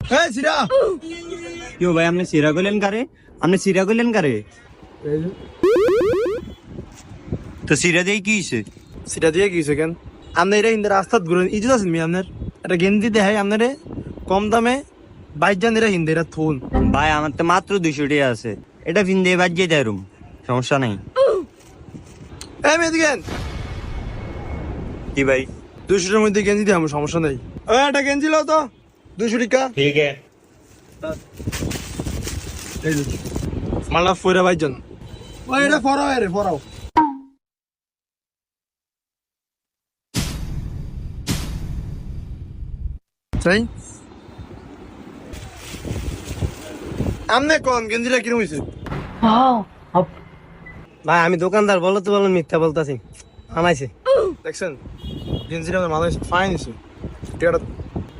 এই সিরা क्यों भाई हमने सिरा को लेन करे हमने सिरा को लेन करे তো সিরা দেই কি হইছে সিরা দিয়ে গিয়েছে কেন আপনি এটা হিন্দি রাস্তাত ঘুরেন ইজ্জত আছেন মি আপনার এটা গেঞ্জি দেখাই আপনারে কম দামে 22 জান এরা হিন্দি এটা থুন ভাই আমার তো মাত্র 200 টাকা আছে এটা ফিন্দে বাজে দেরুম সমস্যা নাই এই মেদিকেন কি ভাই 200 এর মধ্যে গেঞ্জি দিয়ে আমার সমস্যা নাই এটা গেঞ্জি লও তো 200 টাকা ঠিক আছে এই যে মালা ফয়রা ভাইজান ওই এটা ফরাও রে ফরাও তাই আমনে কোন গেঞ্জিটা কিরম হইছে ভাই আমি দোকানদার বলো তো বলো মিথ্যা বলতাছি আমাইছে দেখছেন গেঞ্জিটা আমার মাথায় ফাইন হইছে টিকাটা